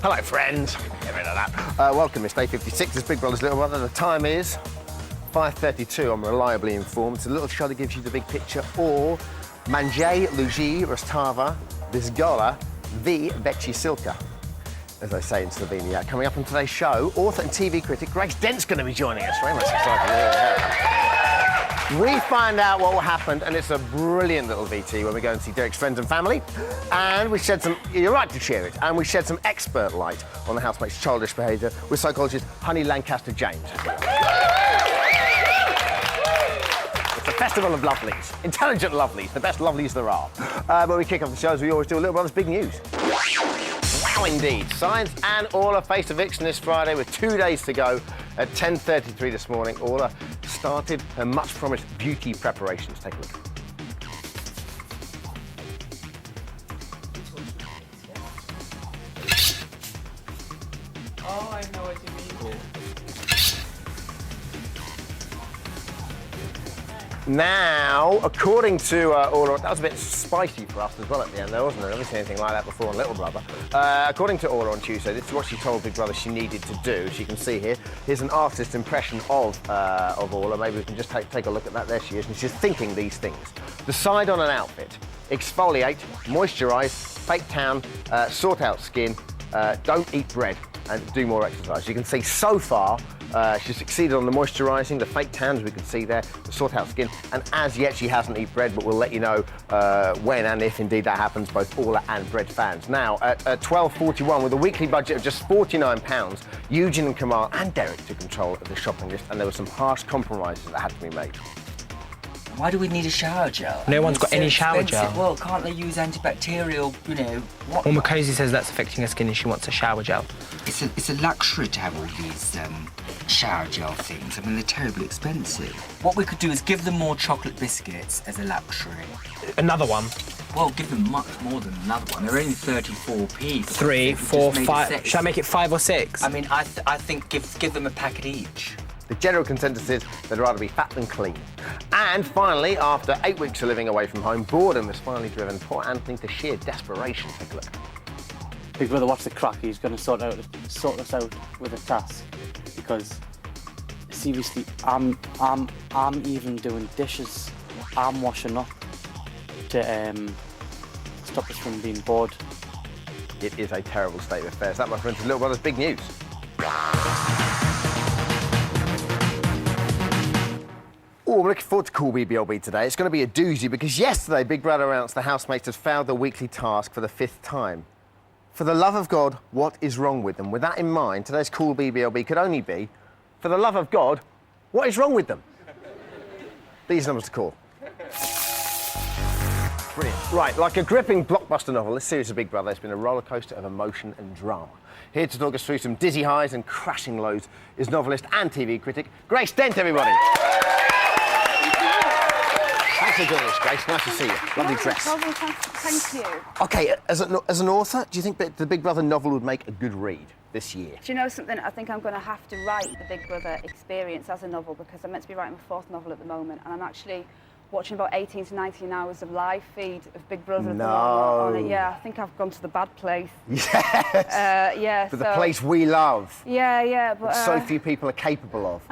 Hello, friends. Get rid of that. Welcome, it's day 56. It's Big Brother's Little Brother. The time is 5:32. I'm reliably informed. It's a little show that gives you the big picture. Or Manje Luigi Rostava Vizgola V Vechisilka, as they say in Slovenia. Coming up on today's show, author and TV critic Grace Dent's going to be joining us. Very much excited to hear her. We find out what happened, and it's a brilliant little VT when we go and see Derek's friends and family. And we shed some, you're right to share it, and we shed some expert light on the housemate's childish behaviour with psychologist Honey Lancaster-James. It's a festival of lovelies, intelligent lovelies, the best lovelies there are. But we kick off the show as we always do, a Little Brother's big news. Wow, indeed. Science and Orla face eviction this Friday with 2 days to go. At 10:33 this morning, Orla started her much-promised beauty preparations. Take a look. Oh, I know what you mean. Cool. Now, according to Orla, that was a bit spicy for us as well at the end, though, wasn't it? I've never seen anything like that before on Little Brother. According to Orla on Tuesday, this is what she told Big Brother she needed to do. As you can see here, here's an artist's impression of Orla. Maybe we can just take a look at that. There she is, and she's thinking these things. Decide on an outfit, exfoliate, moisturise, fake tan, sort out skin, don't eat bread, and do more exercise. You can see so far, she's succeeded on the moisturising, the fake tans we can see there, the sort out skin, and as yet she hasn't eaten bread, but we'll let you know when and if indeed that happens, both Orla and bread fans. Now, at 12:41, with a weekly budget of just £49, Eugene and Kamal and Derek took control of the shopping list, and there were some harsh compromises that had to be made. Why do we need a shower gel? No one's got any shower gel. Well, can't they use antibacterial, you know, what? Well, Makosi says that's affecting her skin and she wants a shower gel. It's a luxury to have all these shower gel things. I mean, they're terribly expensive. What we could do is give them more chocolate biscuits as a luxury. Another one. Well, give them much more than another one. They're only 34p. 3, 4, 5. Should I make it 5 or 6? I mean, I think give them a packet each. The general consensus is they'd rather be fat than clean. And finally, after 8 weeks of living away from home, boredom has finally driven poor Anthony to sheer desperation. Take a look. Big Brother, what's the crack? He's going to sort us out with a task, because seriously, I'm even doing dishes. I'm washing up to stop us from being bored. It is a terrible state of affairs. That, my friends, is Little Brother's big news. Oh, I'm looking forward to Cool BBLB today. It's going to be a doozy because yesterday Big Brother announced the housemates had failed their weekly task for the 5th time. For the love of God, what is wrong with them? With that in mind, today's Cool BBLB could only be, for the love of God, what is wrong with them? These numbers to call. Brilliant. Right, like a gripping blockbuster novel, this series of Big Brother has been a roller coaster of emotion and drama. Here to talk us through some dizzy highs and crashing lows is novelist and TV critic Grace Dent, everybody. Thanks for doing this, Grace. Nice to see you. Lovely dress. Thank you. OK, as an author, do you think that the Big Brother novel would make a good read this year? Do you know something? I think I'm going to have to write the Big Brother experience as a novel, because I'm meant to be writing my 4th novel at the moment, and I'm actually watching about 18 to 19 hours of live feed of Big Brother at the moment on it. Yeah, I think I've gone to the bad place. Yes. Yeah. But the place we love. Yeah, but so few people are capable of.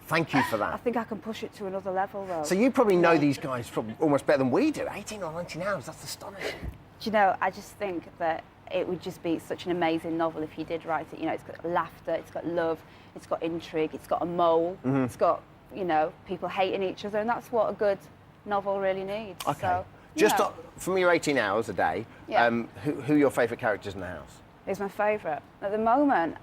Thank you for that. I think I can push it to another level, though. So you probably know these guys probably almost better than we do. 18 or 19 hours, that's astonishing. Do you know, I just think that it would just be such an amazing novel if you did write it. You know, it's got laughter, it's got love, it's got intrigue, it's got a mole, it's got, you know, people hating each other, and that's what a good novel really needs. OK. So, Just from your 18 hours a day, who are your favourite characters in the house? Who's my favourite? At the moment,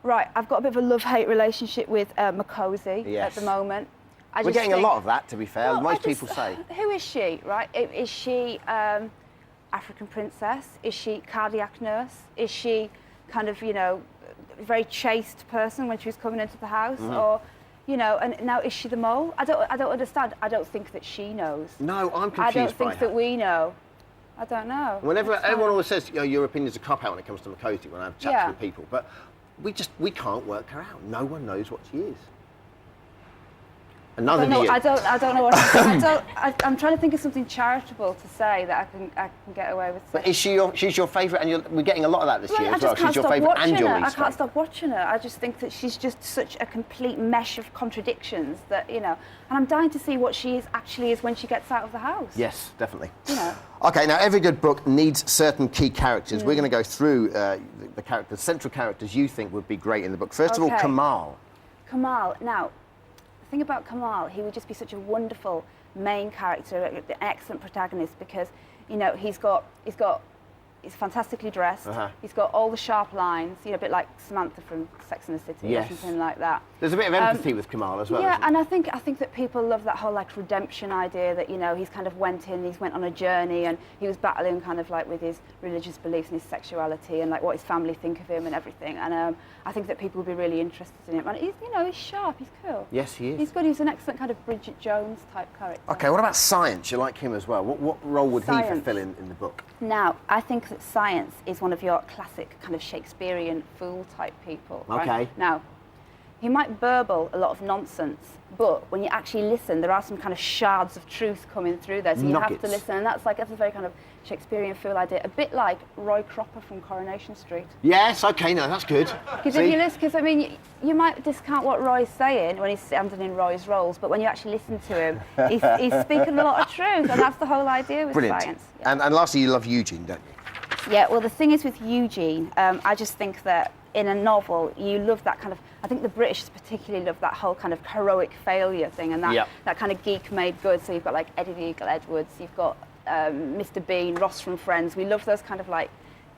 right, I've got a bit of a love-hate relationship with Makosi at the moment. We're getting a lot of that, to be fair. Well, Most people say. Who is she, right? Is she African princess? Is she cardiac nurse? Is she kind of, you know, very chaste person when she was coming into the house? Or, you know, and now is she the mole? I don't understand. I don't think that she knows. No, I'm confused by I don't think her. that we know. I don't know. Whenever everyone always says, you know, your opinion's a cop out when it comes to Makoti when I have chats with people, but we can't work her out. No one knows what she is. And neither do you. I don't know what I'm trying to think of something charitable to say that I can get away with saying. But she's your favourite, and we're getting a lot of that this year as well. I just can't She's your stop favourite and watching your her. I least can't favourite. stop watching her. I just think that she's just such a complete mesh of contradictions that, you know, and I'm dying to see what she actually is when she gets out of the house. Yes, definitely. You know. Okay, now every good book needs certain key characters. We're going to go through the characters, central characters you think would be great in the book. First of all, Kamal. Kamal. Now, the thing about Kamal, he would just be such a wonderful main character, an excellent protagonist, because, you know, he's fantastically dressed. He's got all the sharp lines, you know, a bit like Samantha from Sex and the City or something like that. There's a bit of empathy with Kamal as well. Yeah, isn't there? and I think that people love that whole like redemption idea that, you know, he's kind of went on a journey and he was battling kind of like with his religious beliefs and his sexuality and like what his family think of him and everything. And I think that people would be really interested in him. And he's, you know, he's sharp, he's cool. Yes, he is. He's good. He's an excellent kind of Bridget Jones type character. Okay, what about Science? You like him as well. What role would he fulfill in the book? Now, I think that Science is one of your classic kind of Shakespearean fool type people. Right? Okay. Now, he might burble a lot of nonsense, but when you actually listen, there are some kind of shards of truth coming through there, so you have to listen, and that's a very kind of Shakespearean fool idea, a bit like Roy Cropper from Coronation Street. Yes, okay, no, that's good. Because if you listen, because I mean, you might discount what Roy's saying when he's standing in Roy's roles, but when you actually listen to him, he's speaking a lot of truth, and that's the whole idea with Science. Yeah. And lastly, you love Eugene, don't you? Yeah, well, the thing is with Eugene, I just think that in a novel, you love that kind of, I think the British particularly love that whole kind of heroic failure thing and that kind of geek made good. So you've got like Eddie the Eagle Edwards, you've got Mr. Bean, Ross from Friends. We love those kind of like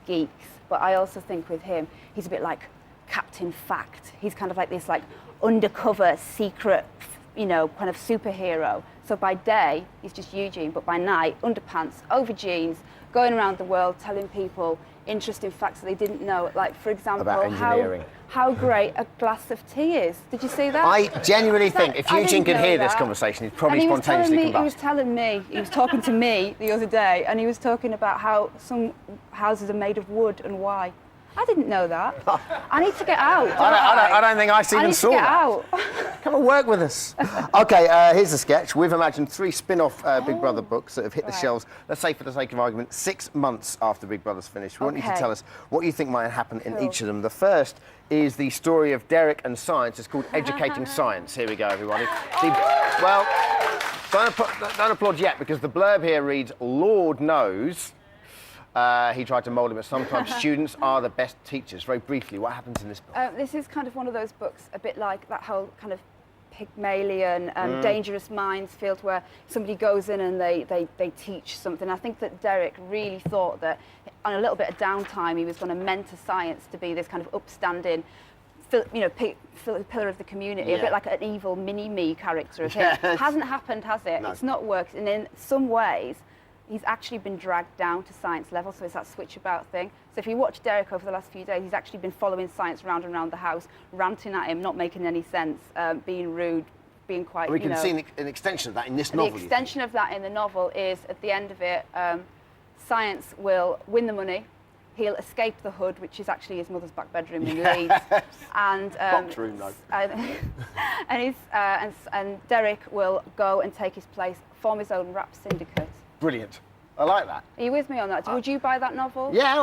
geeks. But I also think with him, he's a bit like Captain Fact. He's kind of like this like undercover, secret, you know, kind of superhero. So by day, he's just Eugene, but by night, underpants, over jeans, going around the world telling people interesting facts that they didn't know. Like, for example, how great a glass of tea is. Did you see that? I genuinely think if Eugene could hear this conversation, he'd probably spontaneously combust. He was telling me, he was talking to me the other day, and he was talking about how some houses are made of wood and why. I didn't know that. I need to get out. I don't think I even saw that. I need to get out. Come and work with us. Okay, here's a sketch. We've imagined 3 spin-off Big Brother books that have hit the shelves, let's say for the sake of argument, 6 months after Big Brother's finished. We want you to tell us what you think might happen in each of them. The first is the story of Derek and Science. It's called Educating Science. Here we go, everybody. Well, don't applaud yet, because the blurb here reads, Lord knows. He tried to mould him, but sometimes students are the best teachers. Very briefly, what happens in this book? This is kind of one of those books, a bit like that whole kind of Pygmalion, Dangerous Minds field, where somebody goes in and they teach something. I think that Derek really thought that on a little bit of downtime, he was going to mentor Science to be this kind of upstanding, you know, pillar of the community, a bit like an evil mini-me character of him. Hasn't happened, has it? No. It's not worked, and in some ways, he's actually been dragged down to Science level, so it's that switch about thing. So if you watch Derek over the last few days, he's actually been following Science round and round the house, ranting at him, not making any sense, being rude, being quite, we can see an extension of that in this novel. The extension of that in the novel is, at the end of it, Science will win the money, he'll escape the hood, which is actually his mother's back bedroom in Leeds. And box room, though. And Derek will go and take his place, form his own rap syndicate. Brilliant. I like that. Are you with me on that? Would you buy that novel? Yeah,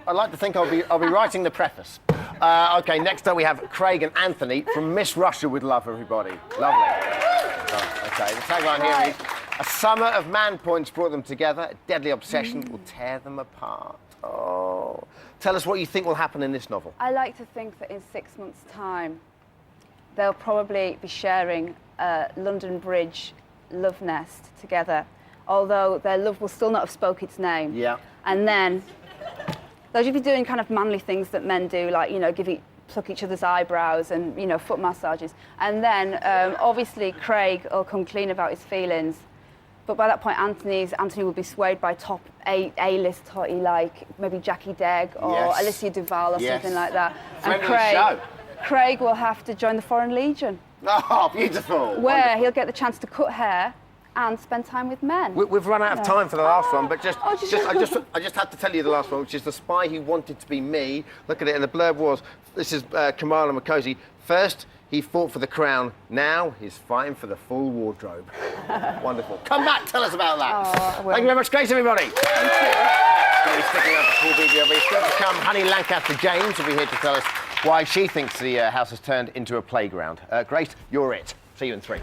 I like to think I'll be writing the preface. Okay, next up we have Craig and Anthony from Miss Russia with Love, everybody. Lovely. Okay, the tagline here reads, a summer of man points brought them together. A deadly obsession will tear them apart. Oh. Tell us what you think will happen in this novel. I like to think that in 6 months' time, they'll probably be sharing a London Bridge love nest together, although their love will still not have spoke its name. Yeah. And then they'll just be doing kind of manly things that men do, like, you know, pluck each other's eyebrows and, you know, foot massages. And then, obviously, Craig will come clean about his feelings. But by that point, Anthony will be swayed by top A-list hottie like maybe Jackie Degg or Yes. Alicia Duval or Yes. something like that. Friend of the show. Craig will have to join the Foreign Legion, Oh, beautiful. where he'll get the chance to cut hair and spend time with men. We've run out of time for the last one, but I just just have to tell you the last one, which is the spy who wanted to be me. Look at it, and the blurb was, this is Kamala Makosi. First, he fought for the crown. Now, he's fighting for the full wardrobe. Wonderful. Come back, tell us about that. Oh, well. Thank you very much, Grace, everybody. Thank you. Sticking up for full BBLB. Still to come, Honey Lancaster-James will be here to tell us why she thinks the house has turned into a playground. Grace, you're it. See you in 3.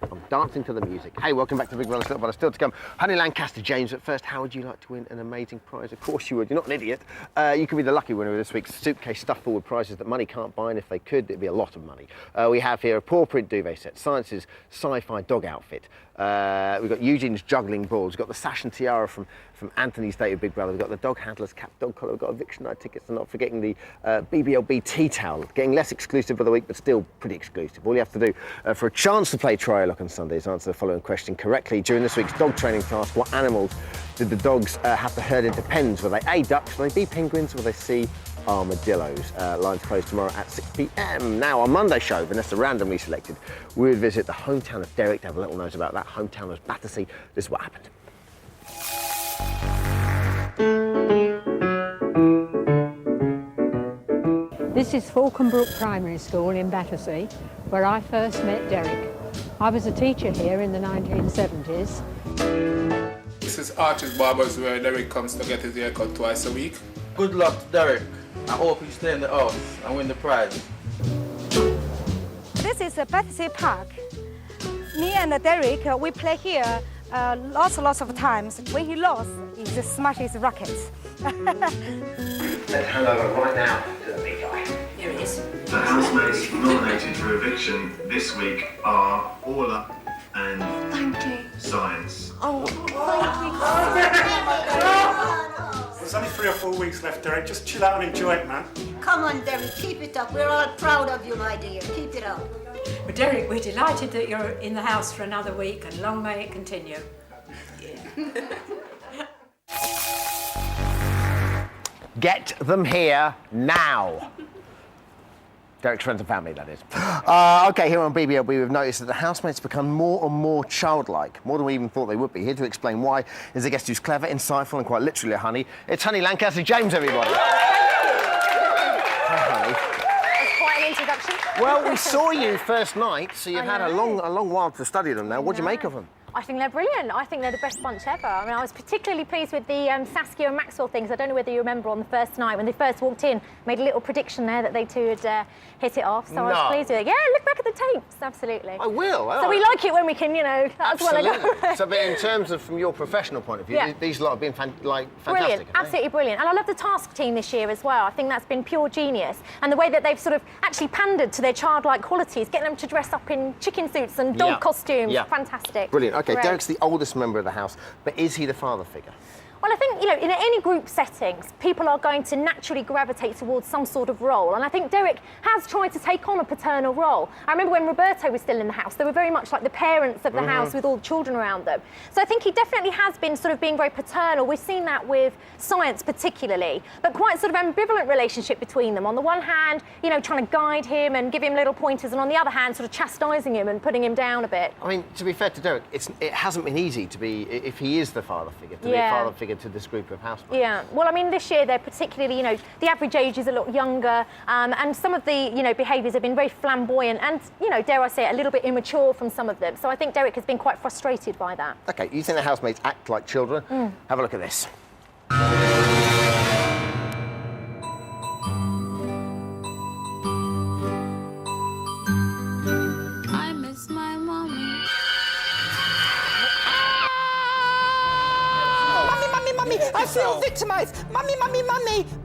I'm dancing to the music. Hey, welcome back to Big Brother Little Brother. Still to come, Honey Lancaster-James. At first, how would you like to win an amazing prize? Of course you would. You're not an idiot. You could be the lucky winner of this week's suitcase stuffed full with prizes that money can't buy, and if they could, it'd be a lot of money. We have here a paw print duvet set, Science's sci-fi dog outfit. We've got Eugene's juggling balls. We've got the sash and tiara from Anthony's date with Big Brother. We've got the dog handler's cap, dog collar. We've got eviction night tickets, and not forgetting the BBLB tea towel. Getting less exclusive for the week, but still pretty exclusive. All you have to do for a chance to play Try Your Luck on Sunday is answer the following question correctly. During this week's dog training task, what animals did the dogs have to herd into pens? Were they A, ducks? Were they B, penguins? Or were they C, armadillos? Lines closed tomorrow at 6 p.m. Now, on Monday's show, Vanessa randomly selected, we would visit the hometown of Derek to have a little note about that. Hometown was Battersea. This is what happened. This is Falconbrook Primary School in Battersea, where I first met Derek. I was a teacher here in the 1970s. This is Archie's Barbers, where Derek comes to get his haircut twice a week. Good luck to Derek. I hope you stay in the house and win the prize. This is Battersea Park. Me and Derek, we play here lots of times. When he lost, he just smashed his rackets. Let's hand over right now to the big guy. Here it is. The housemates nominated for eviction this week are Orla and Science. There's only 3 or 4 weeks left, Derek. Just chill out and enjoy it, man. Come on, Derek, keep it up. We're all proud of you, my dear. Keep it up. Well, Derek, we're delighted that you're in the house for another week, and long may it continue. Get them here now. Derek's friends and family, that is. OK, here on BBLB, we've noticed that the housemates become more and more childlike, more than we even thought they would be. Here to explain why is a guest who's clever, insightful, and quite literally a honey. It's Honey Lancaster-James, everybody. Hi, honey. That's quite an introduction. Well, we saw you first night, so you've had a long while to study them now. What do you make of them? I think they're brilliant. I think they're the best bunch ever. I mean, I was particularly pleased with the Saskia and Maxwell things. I don't know whether you remember on the first night when they first walked in, made a little prediction there that they two would hit it off. So I was pleased with it. Yeah, look back at the tapes. Absolutely. I will. So we like it when we can, you know, that's what I Absolutely. So, but in terms of from your professional point of view, these lot have been fantastic. Brilliant, absolutely brilliant. And I love the task team this year as well. I think that's been pure genius. And the way that they've sort of actually pandered to their childlike qualities, getting them to dress up in chicken suits and dog costumes. Fantastic. Brilliant. OK, Great. Derek's the oldest member of the house, but is he the father figure? Well, I think, you know, in any group settings, people are going to naturally gravitate towards some sort of role. And I think Derek has tried to take on a paternal role. I remember when Roberto was still in the house, they were very much like the parents of the house with all the children around them. So I think he definitely has been sort of being very paternal. We've seen that with Science particularly, but quite sort of ambivalent relationship between them. On the one hand, you know, trying to guide him and give him little pointers, and on the other hand, sort of chastising him and putting him down a bit. I mean, to be fair to Derek, it hasn't been easy to be, if he is the father figure, to be a father figure to this group of housemates. Yeah, well, I mean, this year they're particularly, you know, the average age is a lot younger, and some of the, you know, behaviours have been very flamboyant and, you know, dare I say it, a little bit immature from some of them. So I think Derek has been quite frustrated by that. OK, you think the housemates act like children? Have a look at this. I miss my mommy. Mummy, I feel victimised. Mummy.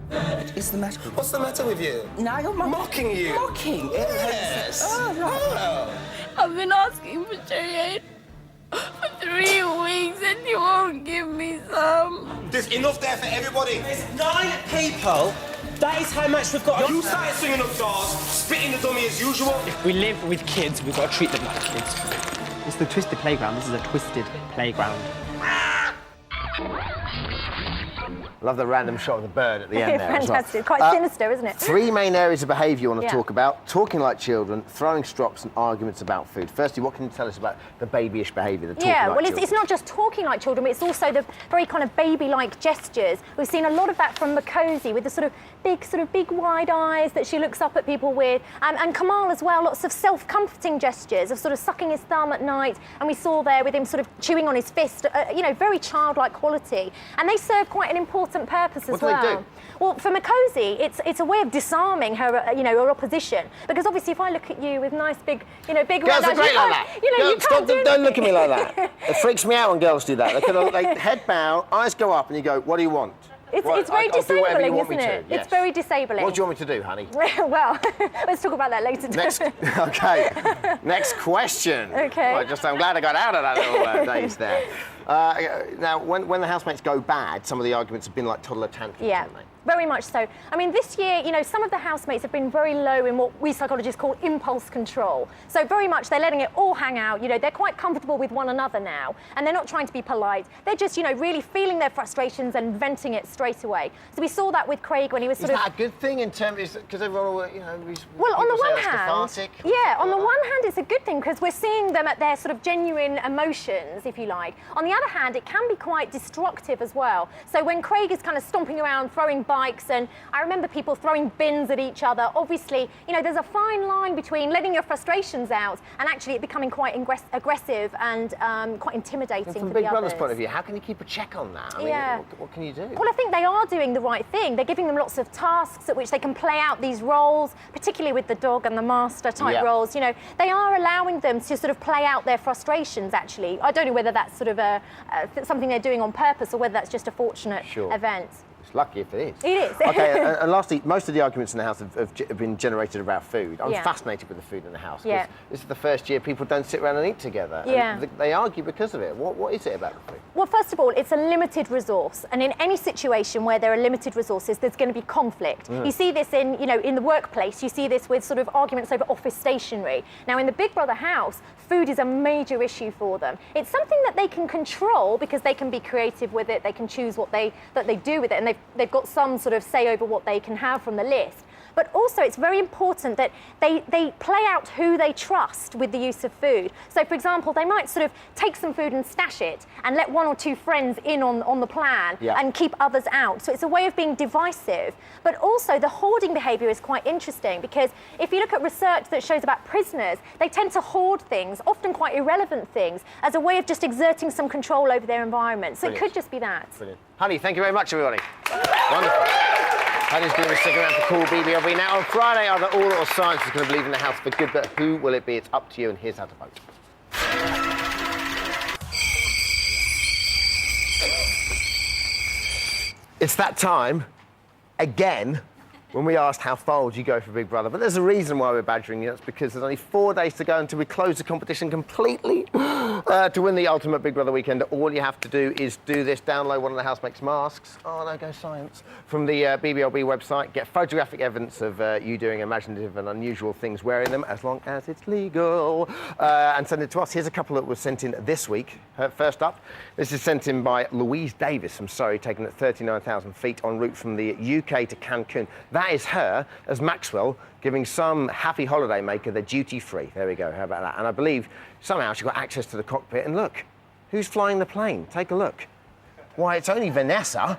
What is the matter? What's the matter with you? Now you're Mocking you. Mocking? Yes. Oh, right. I've been asking for Sherry for 3 3 weeks and you won't give me some. There's enough there for everybody. There's 9 people. That is how much we've got. You started singing upstairs, spitting the dummy as usual. If we live with kids, we've got to treat them like kids. It's the twisted playground. This is a twisted playground. Love the random shot of the bird at the end there. Fantastic. Well. Quite sinister, isn't it? 3 main areas of behaviour you want to Yeah. talk about: talking like children, throwing strops, and arguments about food. Firstly, what can you tell us about the babyish behaviour, the talking Yeah, like well, children? it's not just talking like children, but it's also the very kind of baby-like gestures. We've seen a lot of that from Makosi with the sort of big wide eyes that she looks up at people with, and Kamal as well. Lots of self-comforting gestures of sort of sucking his thumb at night, and we saw there with him sort of chewing on his fist. You know, very childlike quality, and they serve quite an important purpose as well. What do they do? Well, for Makosi, it's a way of disarming her, her opposition. Because obviously, if I look at you with nice big, big Girls round are eyes, great you like can't- that. you Girls, can't do don't look at me like anything. that. It freaks me out when girls do that. They head bow, eyes go up, and you go, "What do you want?" It's Well, very I'll do whatever you disabling, want me isn't to, it? yes. It's very disabling. What do you want me to do, honey? Well, let's talk about that later. Next, okay. Next question. Okay. Well, I'm glad I got out of that little daze there. Now, when the housemates go bad, some of the arguments have been like toddler tantrums, Yeah. haven't they? Very much so. I mean, this year, some of the housemates have been very low in what we psychologists call impulse control. So very much they're letting it all hang out. They're quite comfortable with one another now, and they're not trying to be polite. They're just, really feeling their frustrations and venting it straight away. So we saw that with Craig when he was Is sort of... that a good thing in terms, because everyone, Well, on the people say one that's hand, cathartic. yeah, on the one hand, it's a good thing because we're seeing them at their sort of genuine emotions, if you like. On the other hand, it can be quite destructive as well. So when Craig is kind of stomping around, throwing bikes, and I remember people throwing bins at each other, obviously, there's a fine line between letting your frustrations out and actually it becoming quite aggressive and quite intimidating And for from the Big others. Brother's point of view, how can you keep a check on that? I mean, Yeah. what can you do? Well, I think they are doing the right thing. They're giving them lots of tasks at which they can play out these roles, particularly with the dog and the master type Yeah. roles. They are allowing them to sort of play out their frustrations, actually. I don't know whether that's sort of something they're doing on purpose or whether that's just a fortunate event. It's lucky if it is. It is. Okay, and lastly, most of the arguments in the house have been generated about food. I'm Yeah. fascinated with the food in the house. 'Cause Yeah. This is the first year people don't sit around and eat together. and Yeah. They argue because of it. What is it about the food? Well, first of all, it's a limited resource, and in any situation where there are limited resources, there's going to be conflict. Mm. You see this in, in the workplace. You see this with sort of arguments over office stationery. Now, in the Big Brother house, food is a major issue for them. It's something that they can control because they can be creative with it. They can choose what they do with it, and they've got some sort of say over what they can have from the list. But also, it's very important that they play out who they trust with the use of food. So, for example, they might sort of take some food and stash it and let 1 or 2 friends in on the plan and keep others out. So it's a way of being divisive. But also, the hoarding behaviour is quite interesting because if you look at research that shows about prisoners, they tend to hoard things, often quite irrelevant things, as a way of just exerting some control over their environment. So Brilliant. it could just be that. Brilliant. Honey, thank you very much, everybody. Wonderful. Honey's doing a stick around for Cool BBLB. Now, on Friday, either all or science is going to be leaving the house for good, but who will it be? It's up to you, and here's how to vote. It's that time, again, when we asked how far would you go for Big Brother. But there's a reason why we're badgering you. It's because there's only 4 days to go until we close the competition completely. To win the ultimate Big Brother weekend, all you have to do is do this. Download one of the housemates' masks. Oh, no, go science. From the BBLB website. Get photographic evidence of you doing imaginative and unusual things wearing them, as long as it's legal. And send it to us. Here's a couple that was sent in this week. First up, this is sent in by Louise Davis from Surrey, taken at 39,000 feet en route from the UK to Cancun. That is her, as Maxwell, giving some happy holidaymaker the duty-free. There we go, how about that? And I believe somehow she got access to the cockpit, and look, who's flying the plane? Take a look. Why, it's only Vanessa.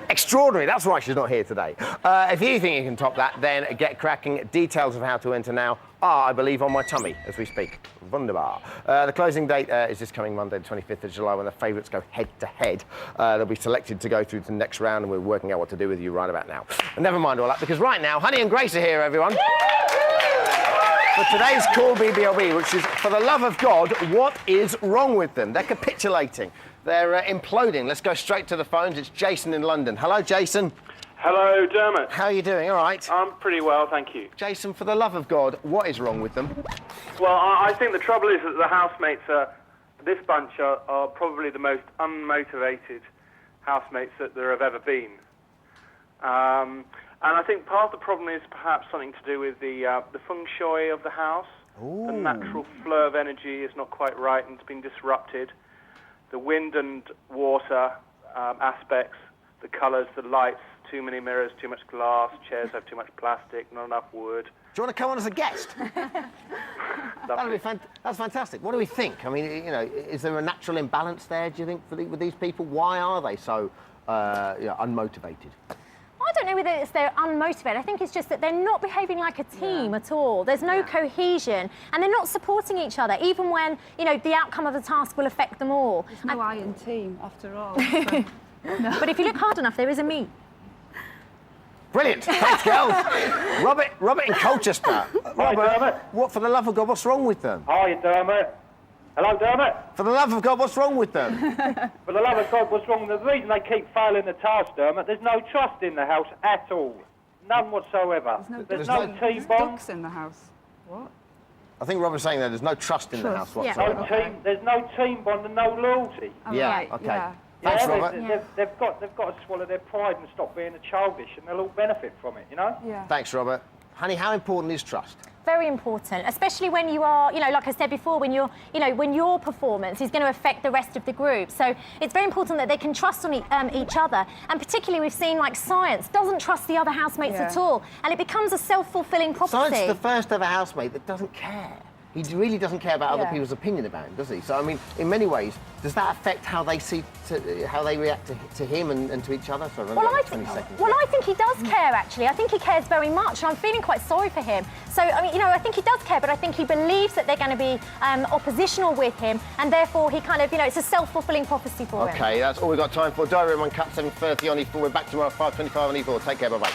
Extraordinary, that's why she's not here today. If you think you can top that, then get cracking. Details of how to enter now are, I believe, on my tummy as we speak. Wunderbar. The closing date is this coming Monday, the 25th of July, when the favourites go head-to-head. They'll be selected to go through to the next round, and we're working out what to do with you right about now. And never mind all that, because right now, Honey and Grace are here, everyone. For today's Cool BBLB, which is, for the love of God, what is wrong with them? They're capitulating. They're imploding. Let's go straight to the phones. It's Jason in London. Hello, Jason. Hello, Dermot. How are you doing? All right? I'm pretty well, thank you. Jason, for the love of God, what is wrong with them? Well, I think the trouble is that the housemates are this bunch are probably the most unmotivated housemates that there have ever been. And I think part of the problem is perhaps something to do with the feng shui of the house. Ooh. The natural flow of energy is not quite right and it's been disrupted. The wind and water aspects, the colours, the lights, too many mirrors, too much glass, chairs have too much plastic, not enough wood. Do you want to come on as a guest? That's fantastic. What do we think? I mean, you know, is there a natural imbalance there, do you think, with these people? Why are they so unmotivated? I don't know whether they're unmotivated. I think it's just that they're not behaving like a team at all. There's no cohesion, and they're not supporting each other, even when, you know, the outcome of the task will affect them all. There's no iron team, after all. So. But if you look hard enough, there is a me. Brilliant. Thanks, girls. Robert in Colchester. Hi, Dermot. What, for the love of God, what's wrong with them? Hi, Dermot. Hello, Dermot. For the love of God, what's wrong with them? For the love of God, what's wrong? The reason they keep failing the task, Dermot, there's no trust in the house at all. None whatsoever. There's no team bond. Ducks in the house. What? I think Robert's saying that there's no trust in the house whatsoever. There's no team bond and no loyalty. Yeah, okay. Thanks, Robert. They've got to swallow their pride and stop being childish, and they'll all benefit from it, you know? Yeah. Thanks, Robert. Honey, how important is trust? Very important, especially when you are, you know, like I said before, when you're, you know, when your performance is going to affect the rest of the group. So it's very important that they can trust on each other. And particularly, we've seen like Science doesn't trust the other housemates at all, and it becomes a self-fulfilling prophecy. Science is the first ever housemate that doesn't care. He really doesn't care about other people's opinion about him, does he? So I mean, in many ways, does that affect how they how they react to him and to each other? So I think he does care, actually. I think he cares very much, and I'm feeling quite sorry for him. So, I mean, you know, I think he does care, but I think he believes that they're going to be oppositional with him, and therefore he kind of, you know, it's a self-fulfilling prophecy for him. OK, that's all we've got time for. Diary Room on Cut 7:30 on E4. We're back tomorrow at 5:25 on E4. Take care, bye-bye.